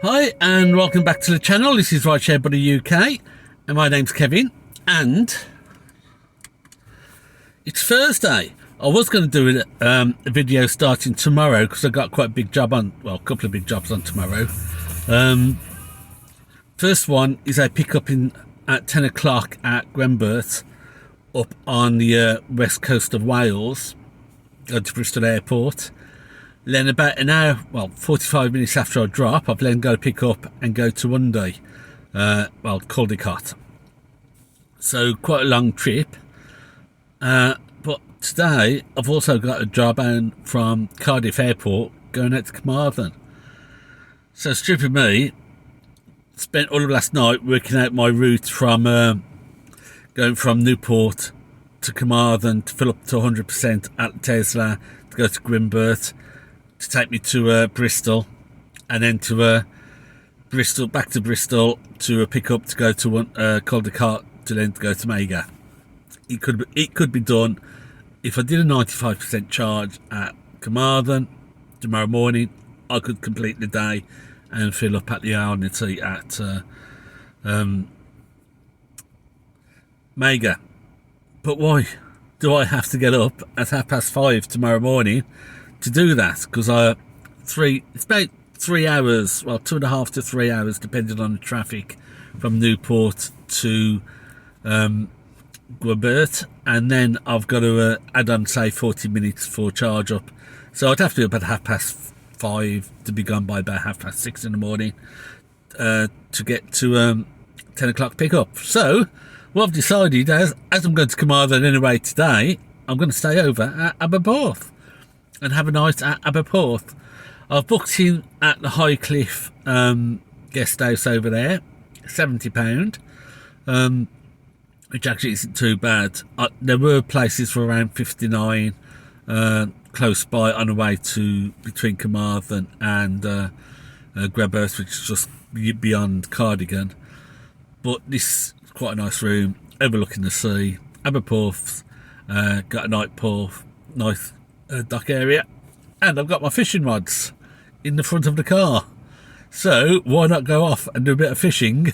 Hi and welcome back to the channel. This is Rideshare Buddy UK and my name's Kevin and it's Thursday. I was going to do a video starting tomorrow because I've got quite a big job on, well, a couple of big jobs on tomorrow. First one is a pick-up at 10 o'clock at Gwbert up on the west coast of Wales, go to Bristol Airport. Then about an hour, well, 45 minutes after I drop, I've then got to pick up and go to Undy, well, Caldicot. So quite a long trip. But today, I've also got a job on from Cardiff Airport going out to Carmarthen. So stupid me, spent all of last night working out my route from going from Newport to Carmarthen to fill up to 100% at Tesla to go to Gwbert, to take me to Bristol, and then to Bristol, back to Bristol to pick up to go to Caldicot, to then to go to Mega. It could be done if I did a 95% charge at Carmarthen tomorrow morning. I could complete the day and fill up at the Undy at Mega. But why do I have to get up at 5:30 tomorrow morning to do that? Because it's about 3 hours, well, 2.5 to 3 hours, depending on the traffic, from Newport to Gwbert, and then I've got to add on, say, 40 minutes for charge up. So I'd have to be up at 5:30 to be gone by about 6:30 in the morning to get to 10 o'clock pick up. So what I've decided, as I'm going to Carmarthen anyway today, I'm going to stay over at Aberporth and have a night at Aberporth. I've booked in at the High Cliff guest house over there, £70, which actually isn't too bad. There were places for around 59 close by on the way to between Carmarthen and Gwbert, which is just beyond Caldicot. But this is quite a nice room, overlooking the sea. Aberporth's got a nice dock area, and I've got my fishing rods in the front of the car. So why not go off and do a bit of fishing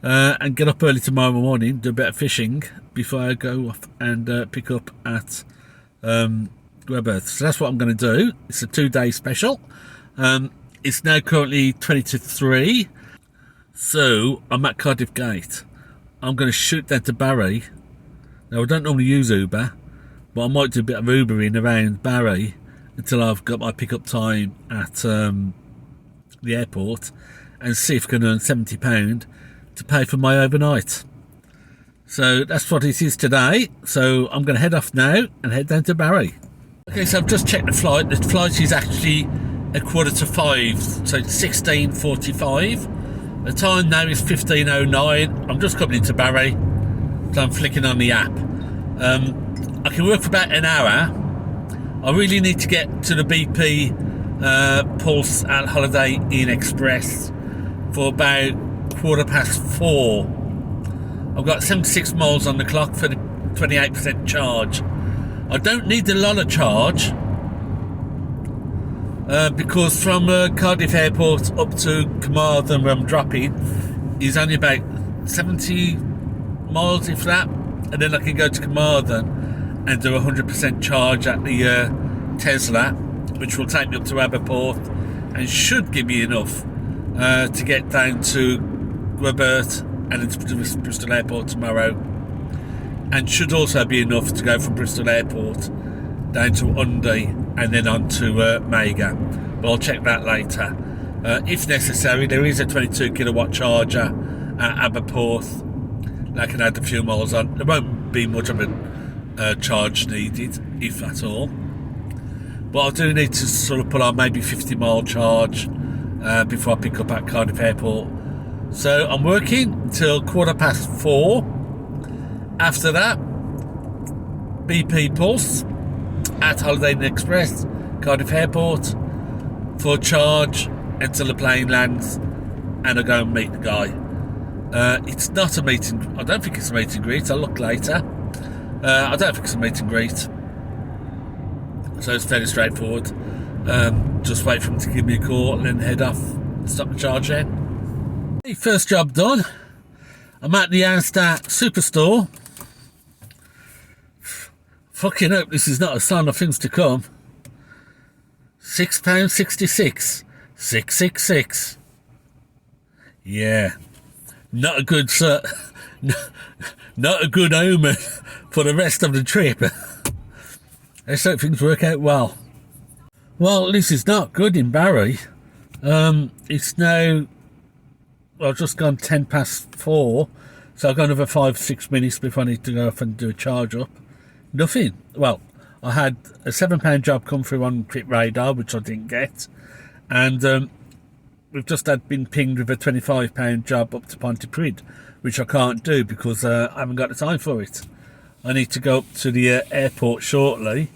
and get up early tomorrow morning, do a bit of fishing before I go off and pick up at Gwbert. So that's what I'm going to do. It's a 2-day special. It's now currently 20 to 3. So I'm at Cardiff Gate. I'm going to shoot down to Barry. Now I don't normally use Uber, but I might do a bit of Ubering around Barry until I've got my pickup time at the airport, and see if I can earn £70 to pay for my overnight. So that's what it is today. So I'm going to head off now and head down to Barry. Okay, so I've just checked the flight. The flight is actually 4:45, so it's 16:45. The time now is 15:09. I'm just coming into Barry, so I'm flicking on the app. I can work for about an hour. I really need to get to the BP Pulse at Holiday Inn Express for about 4:15. I've got 76 miles on the clock for the 28% charge. I don't need a lot of charge because from Cardiff Airport up to Carmarthen, where I'm dropping, is only about 70 miles, if that, and then I can go to Carmarthen and do 100% charge at the Tesla, which will take me up to Aberporth and should give me enough to get down to Gwbert and into Bristol Airport tomorrow, and should also be enough to go from Bristol Airport down to Undy and then on to Mega, but I'll check that later. If necessary, there is a 22 kilowatt charger at Aberporth that I can add a few miles on. There won't be much of a charge needed, if at all, but I do need to sort of put on maybe 50-mile charge before I pick up at Cardiff Airport. So I'm working until 4:15. After that, BP Pulse at Holiday Inn Express, Cardiff Airport, for charge until the plane lands and I go and meet the guy. It's not a meeting, I don't think it's a meet and greet, I'll look later. I don't think it's a meet and greet. so it's fairly straightforward. Just wait for him to give me a call and then head off, stop the charge then. Hey, first job done. I'm at the Asda Superstore. Fucking hope this is not a sign of things to come. £6.66. 666. Yeah. Not a good not a good omen for the rest of the trip. Let's hope things work out well. Well, this is not good in Barry. It's now, well, just gone 4:10, so I've got another 5-6 minutes before I need to go off and do a charge up. Nothing. Well, I had a £7 job come through on Trip Radar, which I didn't get, and we've just been pinged with a £25 job up to Pontypridd, which I can't do because I haven't got the time for it. I need to go up to the airport shortly,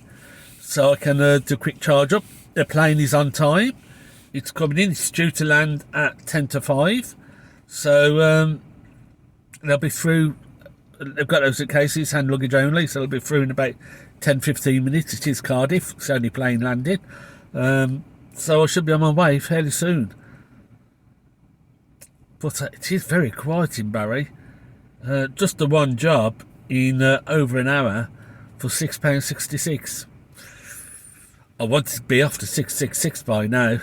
so I can do a quick charge up. The plane is on time. It's coming in. It's due to land at 10:05. So they'll be through. They've got those cases, hand luggage only, so they'll be through in about 10-15 minutes. It is Cardiff. It's only plane landing. So I should be on my way fairly soon. But it is very quiet in Barry. Just the one job in over an hour for £6.66. I want to be off to 666 by now.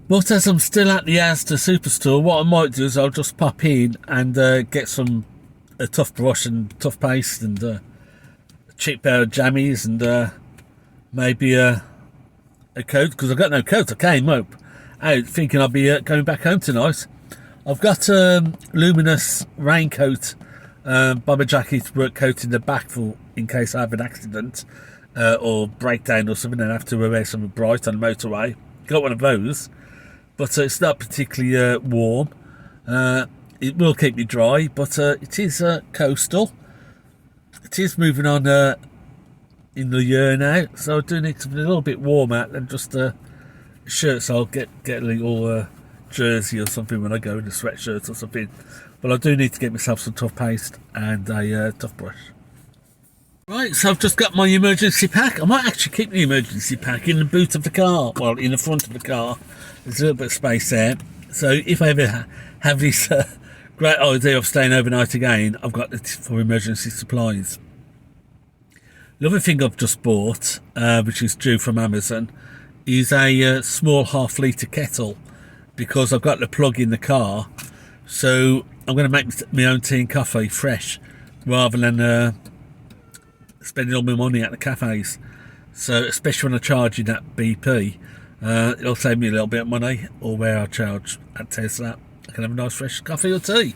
But as I'm still at the Asda Superstore, what I might do is I'll just pop in and get a tough brush and tough paste and a cheap pair of jammies and maybe a coat, because I've got no coat. I came out thinking I'll be going back home tonight. I've got a luminous raincoat, bomber jacket, work coat in the back for in case I have an accident or breakdown or something and I have to wear something bright on the motorway. Got one of those, but it's not particularly warm. It will keep me dry, but it is coastal. It is moving on in the year now, so I do need something a little bit warmer than just a shirt. So I'll get a little jersey or something when I go in a sweatshirt or something. But I do need to get myself some tough paste and a tough brush. Right, so I've just got my emergency pack. I might actually keep the emergency pack in the boot of the car. Well, in the front of the car. There's a little bit of space there. So if I ever have this great idea of staying overnight again, I've got it for emergency supplies. The other thing I've just bought, which is due from Amazon, is a small half-litre kettle, because I've got the plug in the car. So I'm going to make my own tea and coffee fresh, rather than spending all my money at the cafes. So especially when I charge in at BP, it'll save me a little bit of money, or where I charge at Tesla, I can have a nice fresh coffee or tea.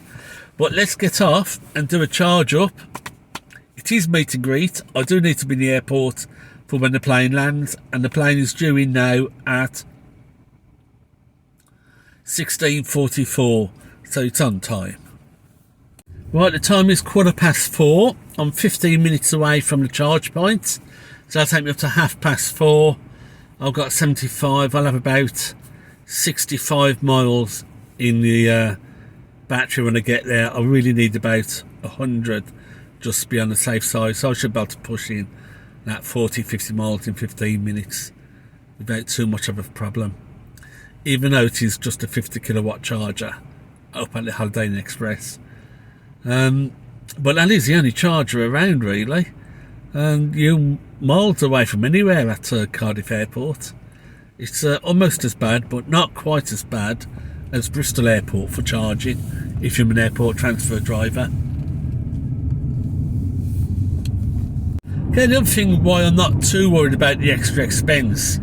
But let's get off and do a charge up. It is meet and greet. I do need to be in the airport for when the plane lands, and the plane is due in now at 16:44, so it's on time. Right, the time is 4:15. I'm 15 minutes away from the charge point, so that'll take me up to 4:30. I've got 75. I'll have about 65 miles in the battery when I get there. I really need about 100 just to be on the safe side, so I should be able to push in that 40-50 miles in 15 minutes without too much of a problem, even though it is just a 50 kilowatt charger up at the Holiday Inn Express. But that is the only charger around, really, and you're miles away from anywhere at Cardiff Airport. It's almost as bad, but not quite as bad, as Bristol Airport for charging if you're an airport transfer driver. Okay, the other thing why I'm not too worried about the extra expense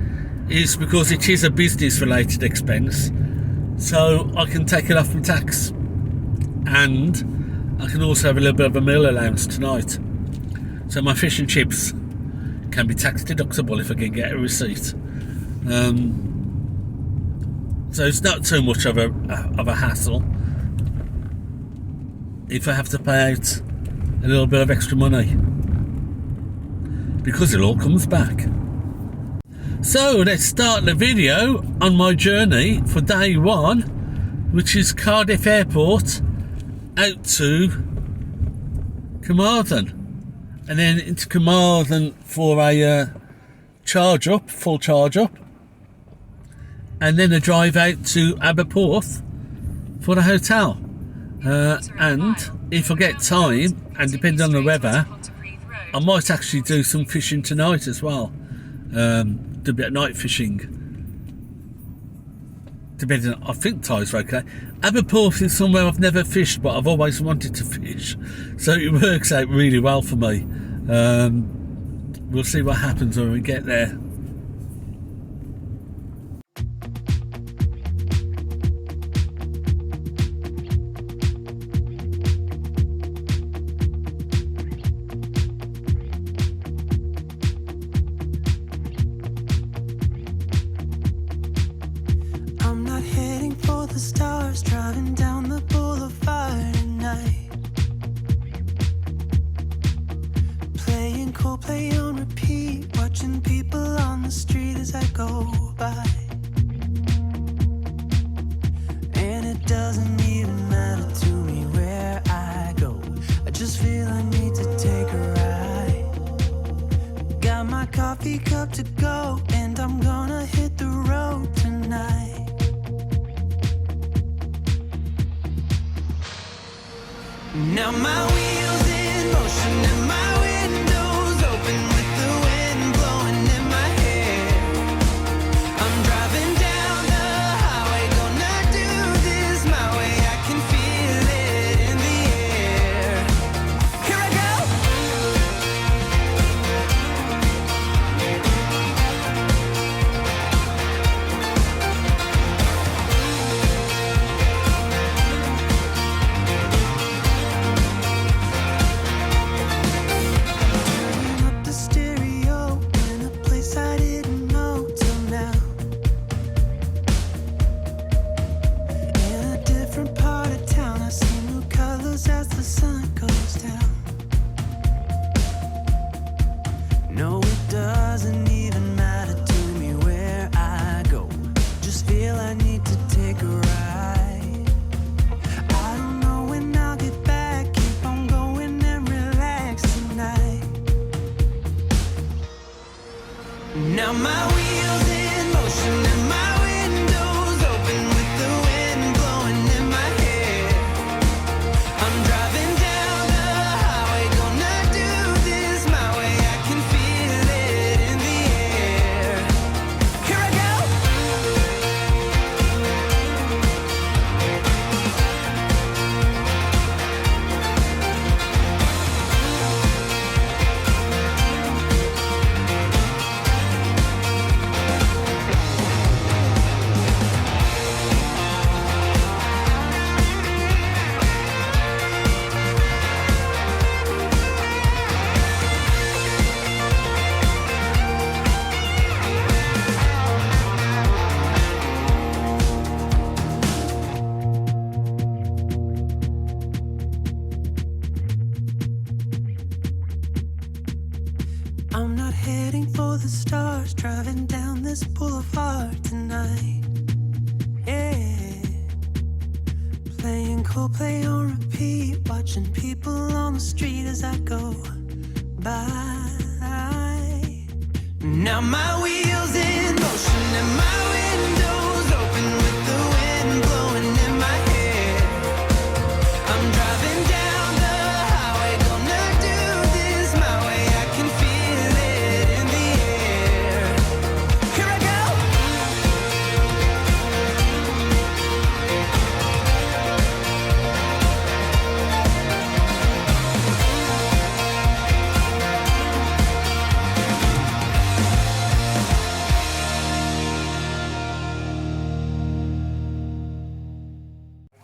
is because it is a business related expense, so I can take it off my tax, and I can also have a little bit of a meal allowance tonight, so my fish and chips can be tax deductible if I can get a receipt. So it's not too much of a hassle if I have to pay out a little bit of extra money, because it all comes back. So let's start the video on my journey for day one, which is Cardiff Airport out to Carmarthen, and then into Carmarthen for a charge up, full charge up, and then a drive out to Aberporth for the hotel. And if I get time, and depending on the weather, I might actually do some fishing tonight as well. Do a bit of night fishing. Depending on, I think tides are okay. Aberporth is somewhere I've never fished, but I've always wanted to fish, so it works out really well for me. We'll see what happens when we get there. Driving down the boulevard at night, playing Coldplay on repeat, watching people on the street as I go by. And it doesn't even matter to me where I go, I just feel I need to take a ride. Got my coffee cup to go, and I'm gonna hit the road tonight. Now my wheels in motion and my windows open with the wind blowing in my hair. I'm driving down the highway, gonna do this my way. I can feel it in the air. Here I as the sun goes down. No, it doesn't even matter to me where I go, just feel I need to take a ride. I don't know when I'll get back, keep on going and relax tonight. Now my wheels in motion and my windows open with the wind blowing in my hair. I'm driving down the highway, gonna do this my way. I can feel it in the air. Here I I'm not heading for the stars, driving down this boulevard tonight. Yeah, playing Coldplay on repeat, watching people on the street as I go by. Now my wheels in motion and my windows open with the wind blowing in my hair. I'm driving down the highway, gonna do this my way. I can feel it in the air. Here I go.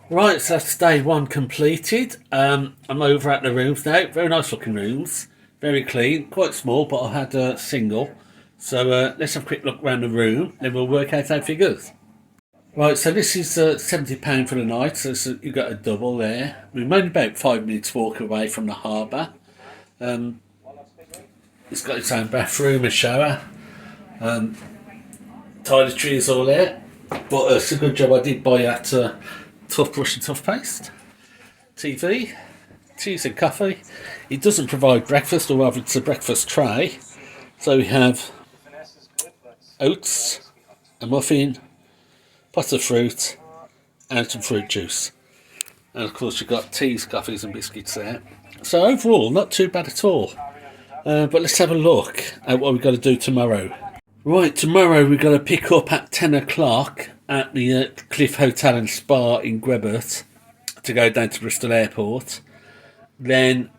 Right, so that's day one completed. I'm over at the rooms now. Very nice looking rooms. Very clean. Quite small, but I had a single. So let's have a quick look around the room. Then we'll work out our figures. Right, so this is £70 for the night. So you've got a double there. We're only about 5 minutes walk away from the harbour. It's got its own bathroom, a shower. Toiletries all there. But it's a good job I did buy that tough brush and tough paste. TV, teas and coffee. It doesn't provide breakfast, or rather it's a breakfast tray. So we have oats, a muffin, pot of fruit, and some fruit juice. And of course you've got teas, coffees and biscuits there. So overall, not too bad at all. But let's have a look at what we've got to do tomorrow. Right, tomorrow we've got to pick up at 10 o'clock at the Cliff Hotel and Spa in Gwbert to go down to Bristol Airport. Then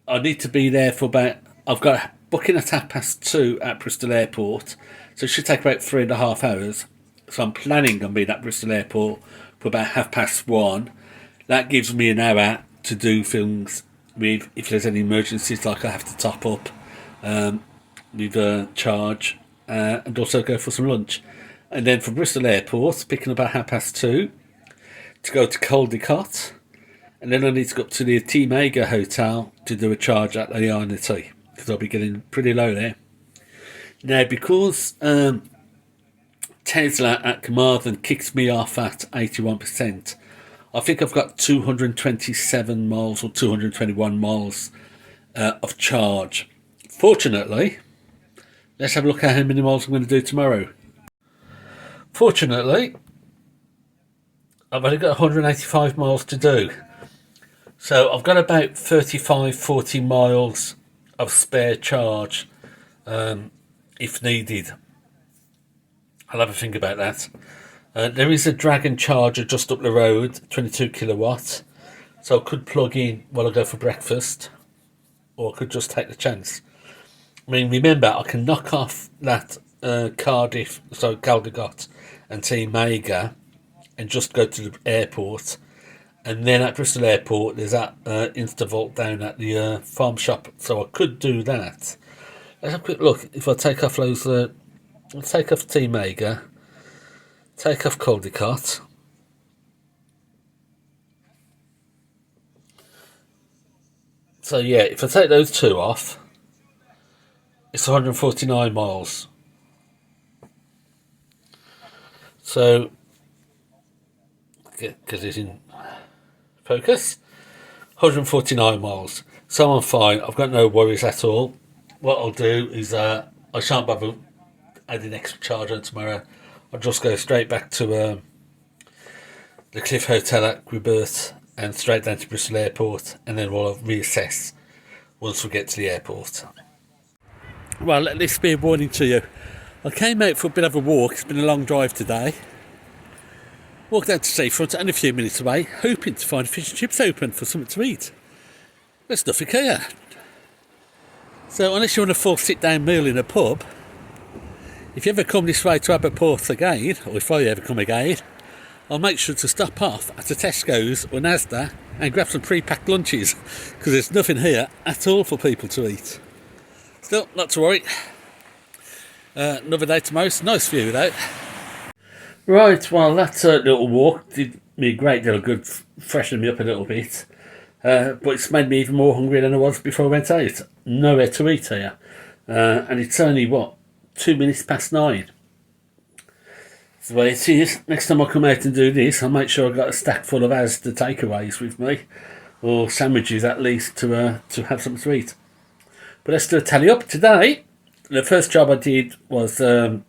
I need to be there for about... I've got a booking at 2:30 at Bristol Airport, so it should take about 3.5 hours. So I'm planning on being at Bristol Airport for about 1:30. That gives me an hour to do things with, if there's any emergencies, like I have to top up with a charge, and also go for some lunch. And then from Bristol Airport, picking up at 2:30 to go to Caldicot. And then I need to go up to the T Mega Hotel to do a charge at the Undy, because I'll be getting pretty low there. Now, because Tesla at Carmarthen kicks me off at 81%, I think I've got 227 miles or 221 miles of charge. Fortunately, let's have a look at how many miles I'm going to do tomorrow. Fortunately, I've only got 185 miles to do. So I've got about 35-40 miles of spare charge if needed. I'll have a think about that. There is a Dragon charger just up the road, 22 kilowatt. So I could plug in while I go for breakfast, or I could just take the chance. I mean, remember, I can knock off that Caldicot and T Mega and just go to the airport. And then at Bristol Airport, there's that Instavolt down at the farm shop. So I could do that. Let's have a quick look. If I take off those... I'll take off T Mega. Take off Caldicot. So yeah, if I take those two off, it's 149 miles. So, because it's in focus, 149 miles. So I'm fine. I've got no worries at all. What I'll do is I shan't bother adding extra charge on tomorrow. I'll just go straight back to the Cliff Hotel at Gwbert and straight down to Bristol Airport, and then we'll reassess once we get to the airport. Well, let this be a warning to you. I came out for a bit of a walk. It's been a long drive today. Walked down to seafront and a few minutes away, hoping to find fish and chips open for something to eat. There's nothing here. So unless you want a full sit-down meal in a pub, if you ever come this way to Aberporth again, or if I ever come again, I'll make sure to stop off at a Tesco's or Asda and grab some pre-packed lunches, because there's nothing here at all for people to eat. Still, not to worry. Another day tomorrow. It's a nice view though. Right, well, that little walk did me a great deal of good, freshened me up a little bit. But it's made me even more hungry than I was before I went out. Nowhere to eat here. And it's only, 2 minutes past 9. That's the way it is. Next time I come out and do this, I'll make sure I've got a stack full of Asda takeaways with me. Or sandwiches at least to have something to eat. But let's do a tally up. Today, the first job I did was at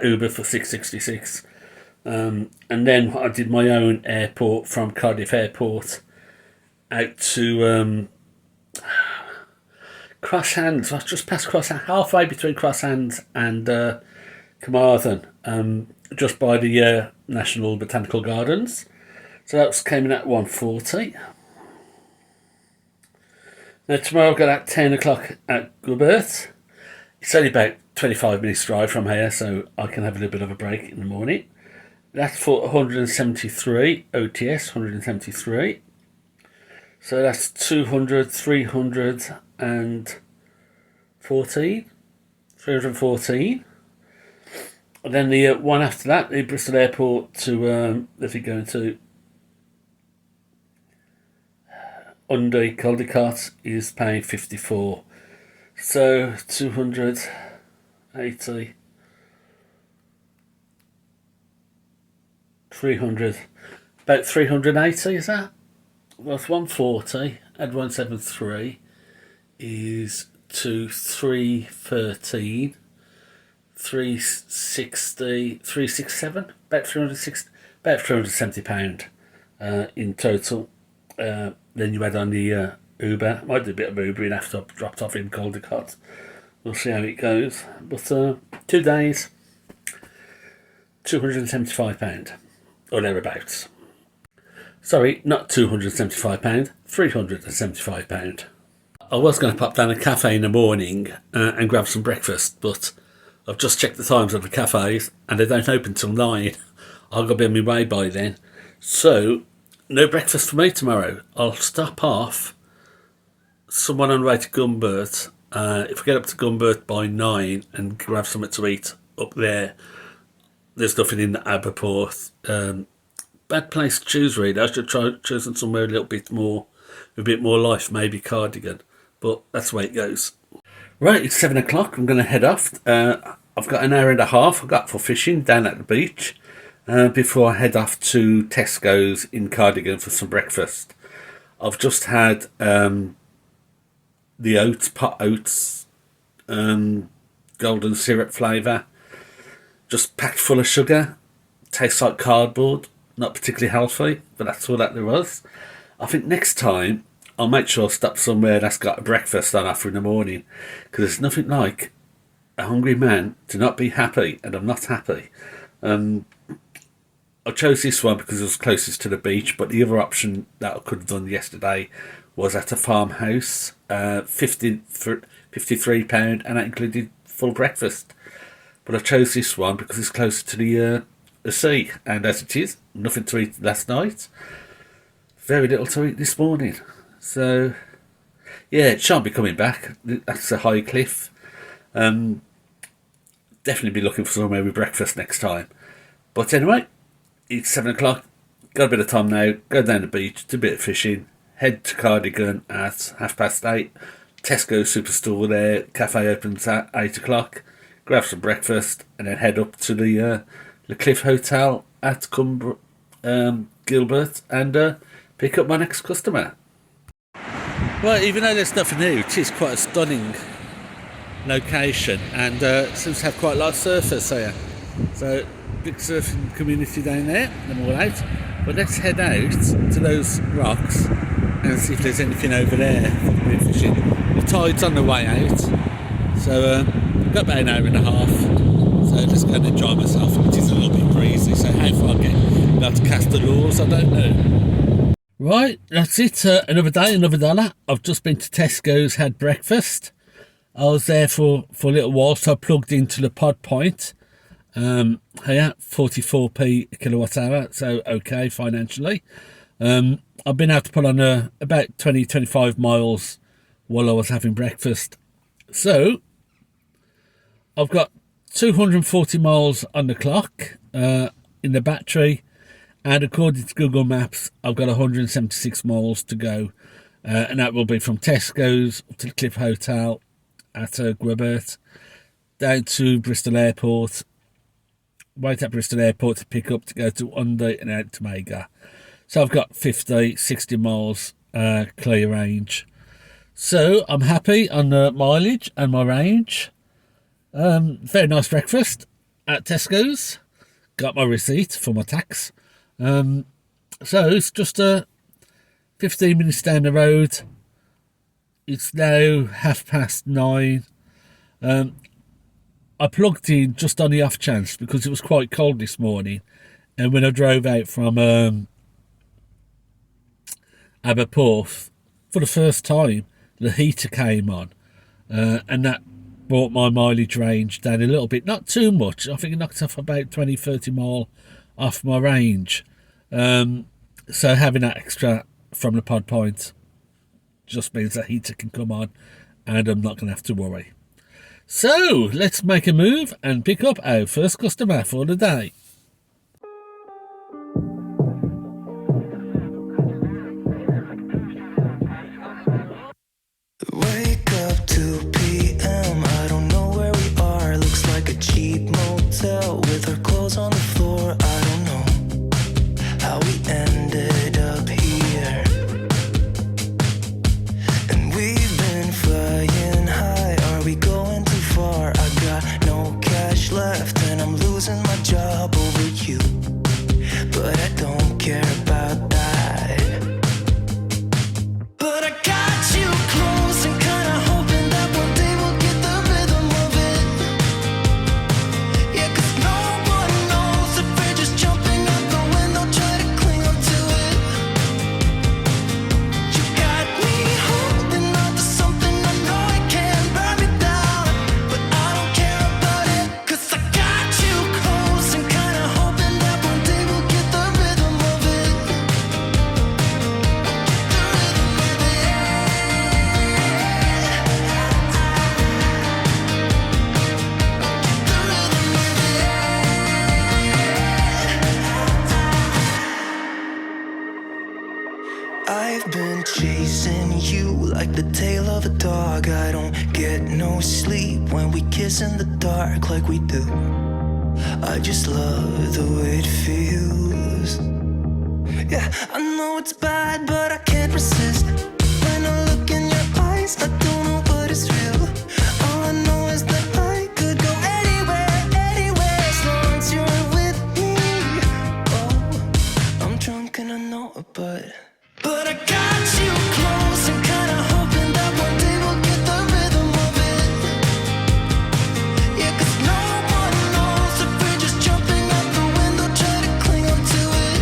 Uber for $6.66. And then I did my own airport from Cardiff Airport out to Cross Hands. I was just past Cross Hands, halfway between Cross Hands and Carmarthen, just by the National Botanical Gardens. So that came in at 1:40. Now tomorrow I've got at 10 o'clock at Gwbert. It's only about 25 minutes drive from here, so I can have a little bit of a break in the morning. That's for 173 OTS, 173. So that's 200, 314. And then the one after that, the Bristol Airport to, if you're going to Undy, Caldicot, is paying 54. So 280. 300, about 380 is that? Well, it's 140, add 173 is to 313, 360, 367, about 360, about £370 in total. Then you add on the Uber. Might do a bit of Ubering after I've dropped off in Caldicot. We'll see how it goes. But 2 days, £275 or thereabouts. Sorry, not £275, £375. I was going to pop down a cafe in the morning and grab some breakfast, but I've just checked the times of the cafes and they don't open till 9. I've got to be on my way by then. So, no breakfast for me tomorrow. I'll stop off someone on the way to Gwbert. If I get up to Gwbert by 9 and grab something to eat up there, there's nothing in the Aberporth. Bad place to choose, really. I should try choosing somewhere a bit more life, maybe Cardigan. But that's the way it goes. Right, it's 7 o'clock. I'm going to head off. I've got an hour and a half I got for fishing down at the beach before I head off to Tesco's in Cardigan for some breakfast. I've just had the pot oats, golden syrup flavour, just packed full of sugar. Tastes like cardboard. Not particularly healthy, but that's all that there was. I think next time I'll make sure I stop somewhere that's got a breakfast on offer in the morning, because there's nothing like a hungry man to not be happy, and I'm not happy. I chose this one because it was closest to the beach, but the other option that I could have done yesterday was at a farmhouse, £53, and that included full breakfast. But I chose this one because it's closer to the sea, and as it is, nothing to eat last night, very little to eat this morning. So, yeah, it shan't be coming back. That's a high cliff. Definitely be looking for somewhere with breakfast next time. But anyway, it's 7 o'clock. Got a bit of time now. Go down the beach, do a bit of fishing. Head to Cardigan at 8:30. Tesco Superstore there. Cafe opens at 8 o'clock. Grab some breakfast and then head up to the Cliff Hotel at Gwbert and pick up my next customer. Well, even though there's nothing new, it is quite a stunning location and seems to have quite a lot of surfers here. So, big surfing community down there, them all out. But let's head out to those rocks and see if there's anything over there for the fishing. The tide's on the way out, so I've got about an hour and a half. So let's go and enjoy myself. It is a little bit breezy, so how far I get able to cast the lures, I don't know. Right, that's it. Another day, another dollar. I've just been to Tesco's, had breakfast. I was there for a little while, so I plugged into the pod point. Here, 44p a kilowatt hour, so okay financially. I've been able to put on about 20-25 miles while I was having breakfast. So, I've got 240 miles on the clock in the battery, and according to Google Maps, I've got 176 miles to go, and that will be from Tesco's to the Cliff Hotel at Gwbert, down to Bristol Airport, wait at Bristol Airport to pick up to go to Undy and out to Mega. So I've got 60 miles clear range. So I'm happy on the mileage and my range. Very nice breakfast at Tesco's. Got my receipt for my tax. So it's just 15 minutes down the road. It's now 9:30. I plugged in just on the off chance because it was quite cold this morning, and when I drove out from Aberporth for the first time, the heater came on, and that brought my mileage range down a little bit. Not too much. I think it knocked off about 20-30 mile off my range. So having that extra from the pod point just means that heater can come on and I'm not going to have to worry. So let's make a move and pick up our first customer for the day. Wake up 2 p.m. I don't know where we are. Looks like a cheap motel with our clothes on the floor. I don't know how we ended up here. And we've been flying high. Are we going too far? I got no cash left and I'm losing my job over you. But I don't care about that. But I got you close and kinda hoping that one day we'll get the rhythm of it. Yeah, 'cause no one knows if we're just jumping out the window, try to cling on to it. You got me holding on to something I know I can't burn me down, but I don't care about it, 'cause I got you close and kinda hoping that one day we'll get the rhythm of it. I've been chasing you like the tail of a dog. I don't get no sleep when we kiss in the dark like we do. I just love the way it feels. Yeah, I know it's bad, but I can't resist. When I look in your eyes, I don't know what is real. All I know is that I could go anywhere, anywhere, as long as you're with me. Oh, I'm drunk and I know it, but I got you close and kinda hoping that one day we'll get the rhythm of it. Yeah, 'cause no one knows if we're just jumping out the window, try to cling on to it.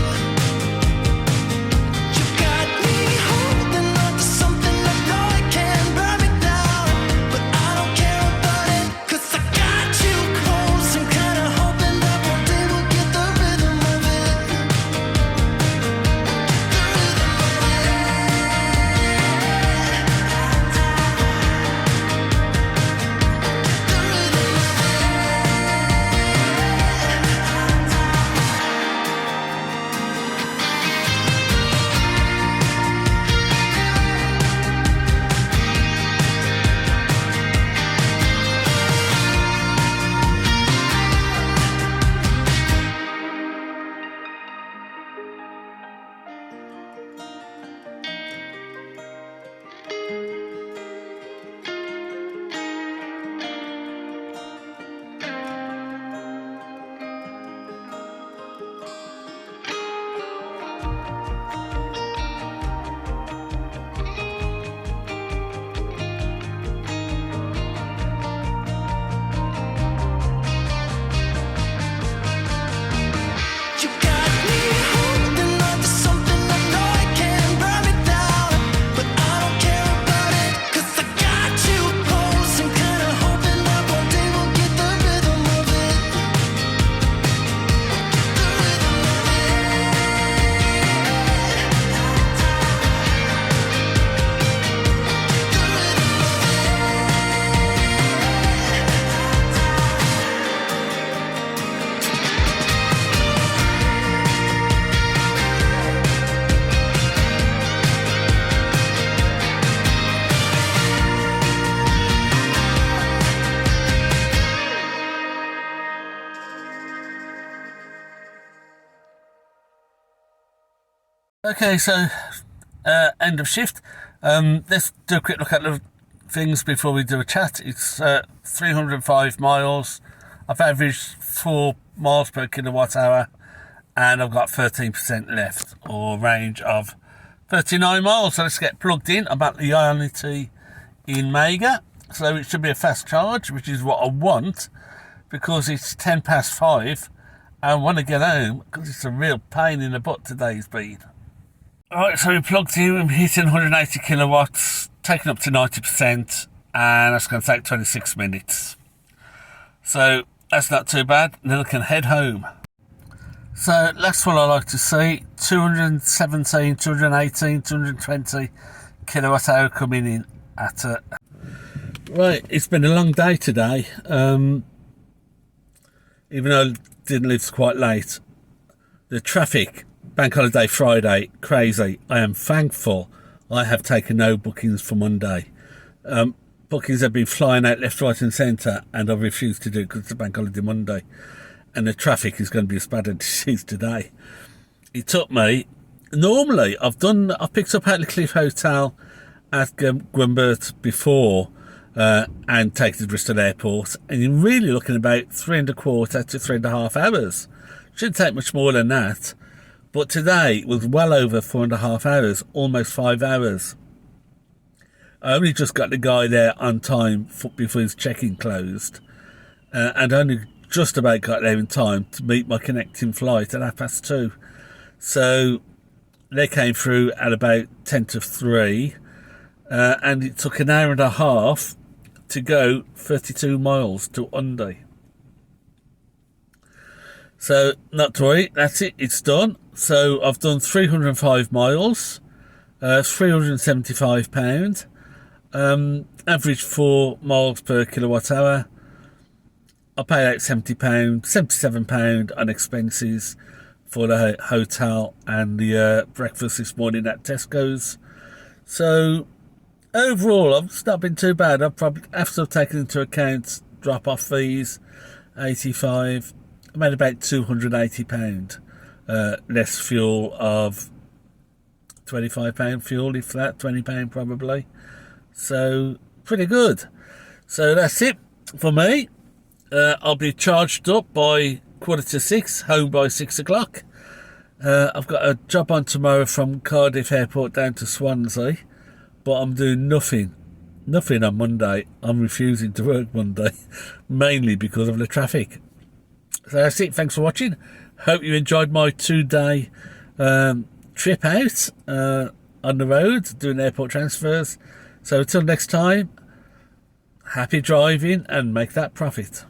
You got me holding on to something I know I can't burn me down, but I don't care about it, 'cause I got you close and kinda hoping that one day we'll get the rhythm of it. You got me holding on to something I know I can't burn me down, but I don't care about it, 'cause I got you close and kinda hoping that one day we'll get the rhythm of it. Okay, so end of shift. Let's do a quick look at the things before we do a chat. It's 305 miles. I've averaged 4 miles per kilowatt hour, and I've got 13% left, or range of 39 miles. So let's get plugged in. I'm at the Undy in Mega, so it should be a fast charge, which is what I want, because it's 5:10. I want to get home because it's a real pain in the butt today's been. Alright, so we plugged in, I'm hitting 180 kilowatts, taking up to 90%, and that's going to take 26 minutes. So that's not too bad, and then I can head home. So that's what I like to see, 217, 218, 220 kilowatt hour coming in at a... Right, it's been a long day today, even though I didn't leave quite late. The traffic, Bank Holiday Friday, crazy. I am thankful I have taken no bookings for Monday. Bookings have been flying out left, right and centre, and I've refused to do it because it's a Bank Holiday Monday. And the traffic is going to be as bad as it is today. It took me... Normally, I've picked up at the Cliff Hotel at Gwbert before, and take it to Bristol Airport, and you're really looking about 3.25 to 3.5 hours. Shouldn't take much more than that, but today it was well over 4.5 hours, almost 5 hours. I only just got the guy there on time before his check-in closed, and only just about got there in time to meet my connecting flight at 2:30. So they came through at about 10 to 3, and it took an hour and a half to go 32 miles to Undy. So not to worry, that's it, it's done. So I've done 305 miles, £375, average 4 miles per kilowatt hour. I paid out £70, £77 on expenses for the hotel and the breakfast this morning at Tesco's. So overall, it's not been too bad. I've probably, after I've taken into account drop-off fees, 85, I made about £280 less fuel of £25 fuel, if that, £20 probably. So pretty good. So that's it for me. I'll be charged up by 5:45, home by 6 o'clock. I've got a job on tomorrow from Cardiff Airport down to Swansea, but I'm doing nothing on Monday. I'm refusing to work Monday, mainly because of the traffic. So that's it. Thanks for watching. Hope you enjoyed my 2-day trip out on the road, doing airport transfers. So until next time, happy driving and make that profit.